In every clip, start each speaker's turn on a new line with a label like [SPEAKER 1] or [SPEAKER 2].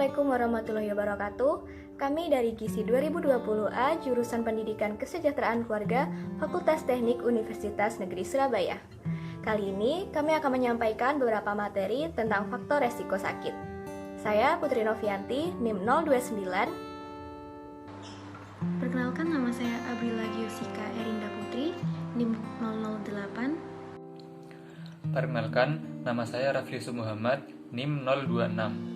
[SPEAKER 1] Assalamualaikum warahmatullahi wabarakatuh. Kami dari GISI 2020A, Jurusan Pendidikan Kesejahteraan Keluarga, Fakultas Teknik Universitas Negeri Surabaya. Kali ini kami akan menyampaikan beberapa materi tentang faktor resiko sakit. Saya Putri Novianti, NIM 029.
[SPEAKER 2] Perkenalkan, nama saya Abrila Giosika Erinda Putri, NIM 008.
[SPEAKER 3] Perkenalkan, nama saya Raflisu Muhammad, NIM 026.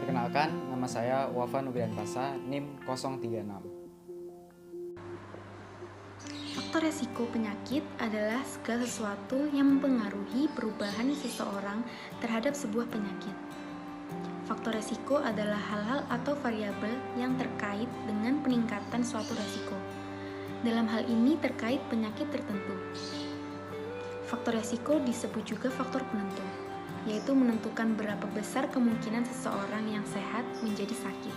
[SPEAKER 4] Perkenalkan, nama saya Wafa Nubian Pasa, NIM 036.
[SPEAKER 2] Faktor resiko penyakit adalah segala sesuatu yang mempengaruhi perubahan seseorang terhadap sebuah penyakit. Faktor resiko adalah hal-hal atau variabel yang terkait dengan peningkatan suatu resiko. Dalam hal ini terkait penyakit tertentu. Faktor resiko disebut juga faktor penentu, yaitu menentukan berapa besar kemungkinan seseorang yang sehat menjadi sakit.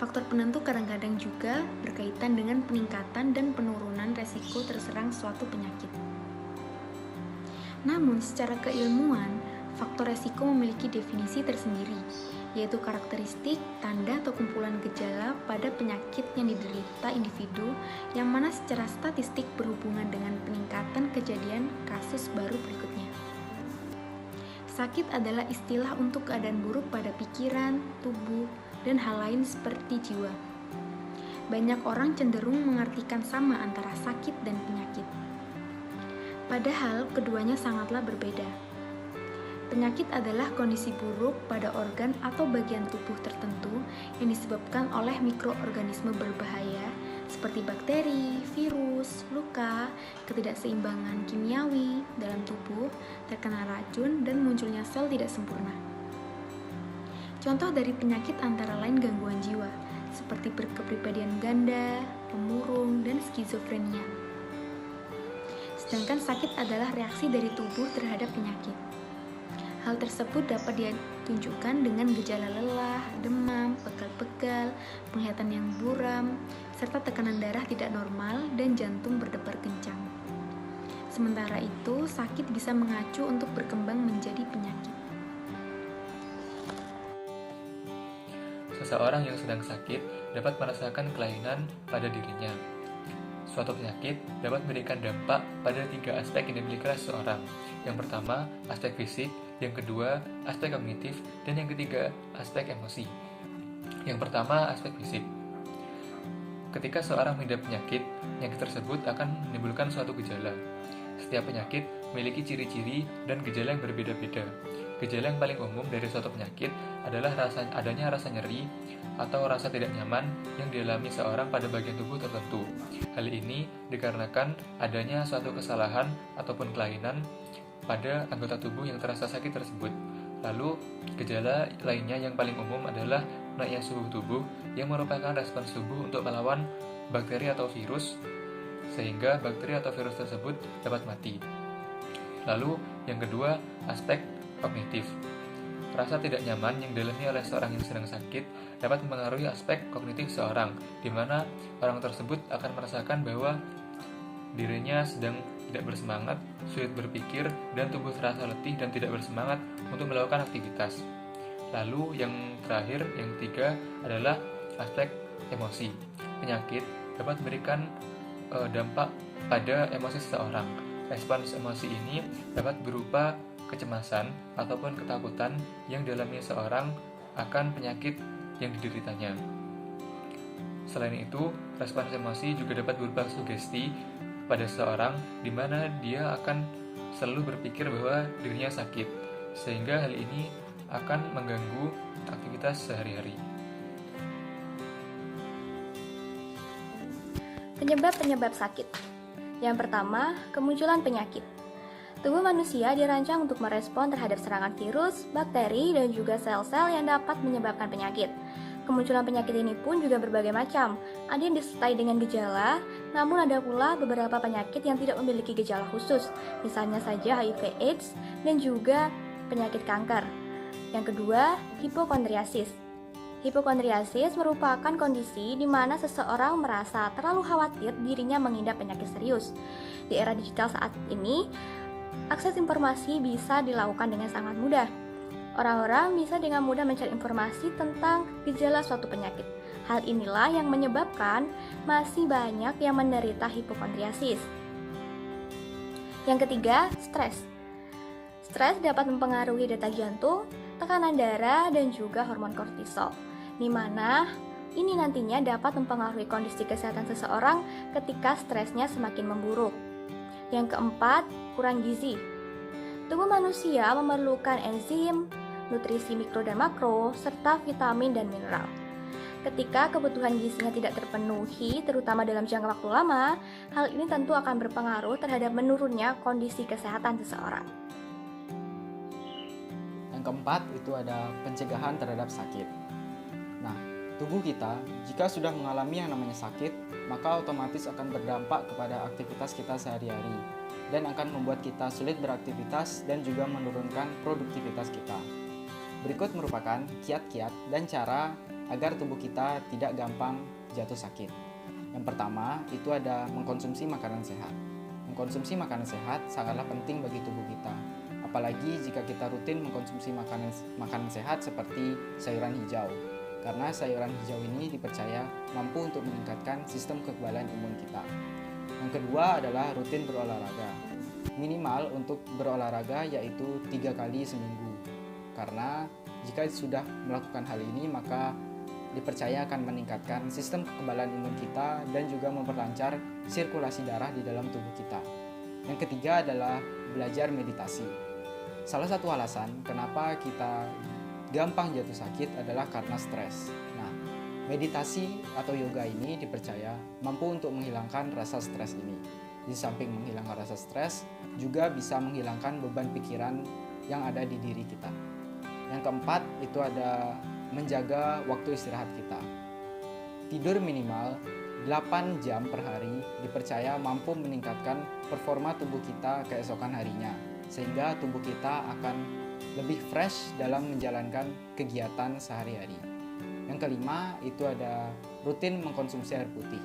[SPEAKER 2] Faktor penentu kadang-kadang juga berkaitan dengan peningkatan dan penurunan resiko terserang suatu penyakit. Namun, secara keilmuan, faktor resiko memiliki definisi tersendiri, yaitu karakteristik, tanda atau kumpulan gejala pada penyakit yang diderita individu yang mana secara statistik berhubungan dengan peningkatan kejadian kasus baru berikutnya. Sakit adalah istilah untuk keadaan buruk pada pikiran, tubuh, dan hal lain seperti jiwa. Banyak orang cenderung mengartikan sama antara sakit dan penyakit. Padahal keduanya sangatlah berbeda. Penyakit adalah kondisi buruk pada organ atau bagian tubuh tertentu yang disebabkan oleh mikroorganisme berbahaya seperti bakteri, virus, luka, ketidakseimbangan kimiawi dalam tubuh, terkena racun, dan munculnya sel tidak sempurna. Contoh dari penyakit antara lain gangguan jiwa, seperti berkepribadian ganda, pemurung, dan skizofrenia. Sedangkan sakit adalah reaksi dari tubuh terhadap penyakit. Hal tersebut dapat ditunjukkan dengan gejala lelah, demam, pegal-pegal, penglihatan yang buram, serta tekanan darah tidak normal dan jantung berdebar kencang. Sementara itu, sakit bisa mengacu untuk berkembang menjadi penyakit.
[SPEAKER 3] Seseorang yang sedang sakit dapat merasakan kelainan pada dirinya. Suatu penyakit dapat memberikan dampak pada 3 aspek yang dimiliki oleh seseorang. Yang pertama, aspek fisik, yang kedua, aspek kognitif, dan yang ketiga, aspek emosi. Yang pertama, aspek fisik. Ketika seorang mengidap penyakit tersebut akan menimbulkan suatu gejala. Setiap penyakit memiliki ciri-ciri dan gejala yang berbeda-beda. Gejala yang paling umum dari suatu penyakit adalah adanya rasa nyeri atau rasa tidak nyaman yang dialami seorang pada bagian tubuh tertentu. Hal ini dikarenakan adanya suatu kesalahan ataupun kelainan pada anggota tubuh yang terasa sakit tersebut. Lalu, gejala lainnya yang paling umum adalah naiknya suhu tubuh yang merupakan respons tubuh untuk melawan bakteri atau virus, sehingga bakteri atau virus tersebut dapat mati. Lalu, yang kedua, aspek kognitif. Rasa tidak nyaman yang dialami oleh seorang yang sedang sakit dapat mempengaruhi aspek kognitif seorang, di mana orang tersebut akan merasakan bahwa dirinya sedang tidak bersemangat, sulit berpikir, dan tubuh terasa letih dan tidak bersemangat untuk melakukan aktivitas. Lalu yang terakhir, yang ketiga adalah aspek emosi. Penyakit dapat memberikan dampak pada emosi seseorang. Respons emosi ini dapat berupa kecemasan ataupun ketakutan yang dialami seorang akan penyakit yang dideritanya. Selain itu, respons emosi juga dapat berupa sugesti pada seseorang di mana dia akan selalu berpikir bahwa dirinya sakit, sehingga hal ini akan mengganggu aktivitas sehari-hari.
[SPEAKER 1] Penyebab-penyebab sakit. Yang pertama, kemunculan penyakit. Tubuh manusia dirancang untuk merespon terhadap serangan virus, bakteri, dan juga sel-sel yang dapat menyebabkan penyakit. Kemunculan penyakit ini pun juga berbagai macam. Ada yang disertai dengan gejala, namun ada pula beberapa penyakit yang tidak memiliki gejala khusus, misalnya saja HIV/AIDS dan juga penyakit kanker. Yang kedua, hipokondriasis. Hipokondriasis merupakan kondisi di mana seseorang merasa terlalu khawatir dirinya mengidap penyakit serius. Di era digital saat ini, akses informasi bisa dilakukan dengan sangat mudah. Orang-orang bisa dengan mudah mencari informasi tentang gejala suatu penyakit. Hal inilah yang menyebabkan masih banyak yang menderita hipokondriasis. Yang ketiga, stres. Stres dapat mempengaruhi detak jantung, tekanan darah, dan juga hormon kortisol, di mana ini nantinya dapat mempengaruhi kondisi kesehatan seseorang ketika stresnya semakin memburuk. Yang keempat, kurang gizi. Tubuh manusia memerlukan enzim, nutrisi mikro dan makro, serta vitamin dan mineral. Ketika kebutuhan gizinya tidak terpenuhi, terutama dalam jangka waktu lama, hal ini tentu akan berpengaruh terhadap menurunnya kondisi kesehatan seseorang.
[SPEAKER 4] Yang keempat itu ada pencegahan terhadap sakit. Nah, tubuh kita jika sudah mengalami yang namanya sakit, maka otomatis akan berdampak kepada aktivitas kita sehari-hari dan akan membuat kita sulit beraktivitas dan juga menurunkan produktivitas kita. Berikut merupakan kiat-kiat dan cara agar tubuh kita tidak gampang jatuh sakit. Yang pertama, itu ada mengkonsumsi makanan sehat. Mengkonsumsi makanan sehat sangatlah penting bagi tubuh kita. Apalagi jika kita rutin mengkonsumsi makanan sehat seperti sayuran hijau. Karena sayuran hijau ini dipercaya mampu untuk meningkatkan sistem kekebalan imun kita. Yang kedua adalah rutin berolahraga. Minimal untuk berolahraga yaitu 3 kali seminggu. Karena jika sudah melakukan hal ini maka dipercaya akan meningkatkan sistem kekebalan imun kita dan juga memperlancar sirkulasi darah di dalam tubuh kita. Yang ketiga adalah belajar meditasi. Salah satu alasan kenapa kita gampang jatuh sakit adalah karena stres. Nah, meditasi atau yoga ini dipercaya mampu untuk menghilangkan rasa stres ini. Di samping menghilangkan rasa stres, juga bisa menghilangkan beban pikiran yang ada di diri kita. Yang keempat itu ada menjaga waktu istirahat kita. Tidur minimal 8 jam per hari dipercaya mampu meningkatkan performa tubuh kita keesokan harinya, sehingga tubuh kita akan lebih fresh dalam menjalankan kegiatan sehari-hari. Yang kelima itu ada rutin mengkonsumsi air putih.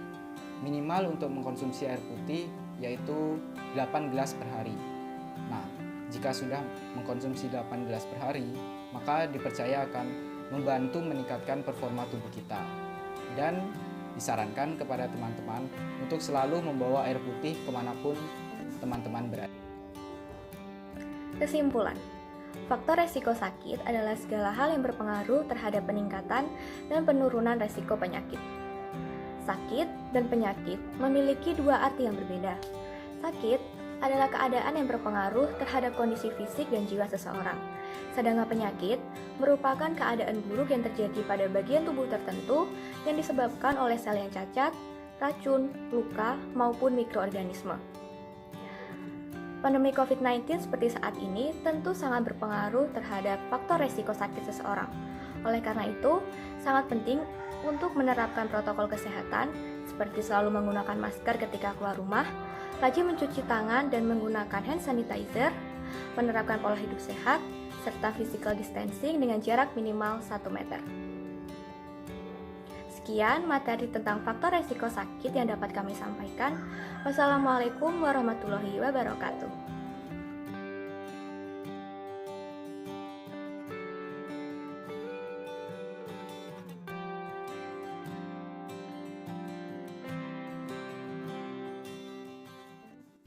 [SPEAKER 4] Minimal untuk mengkonsumsi air putih yaitu 8 gelas per hari. Nah, jika sudah mengkonsumsi 8 gelas per hari, maka dipercaya akan membantu meningkatkan performa tubuh kita. Dan disarankan kepada teman-teman untuk selalu membawa air putih kemanapun teman-teman berada.
[SPEAKER 1] Kesimpulan, faktor resiko sakit adalah segala hal yang berpengaruh terhadap peningkatan dan penurunan resiko penyakit. Sakit dan penyakit memiliki dua arti yang berbeda. Sakit adalah keadaan yang berpengaruh terhadap kondisi fisik dan jiwa seseorang. Sedangkan penyakit merupakan keadaan buruk yang terjadi pada bagian tubuh tertentu yang disebabkan oleh sel yang cacat, racun, luka, maupun mikroorganisme. Pandemi COVID-19 seperti saat ini tentu sangat berpengaruh terhadap faktor resiko sakit seseorang. Oleh karena itu, sangat penting untuk menerapkan protokol kesehatan seperti selalu menggunakan masker ketika keluar rumah, rajin mencuci tangan dan menggunakan hand sanitizer, menerapkan pola hidup sehat, serta physical distancing dengan jarak minimal 1 meter. Sekian materi tentang faktor resiko sakit yang dapat kami sampaikan. Wassalamualaikum warahmatullahi wabarakatuh.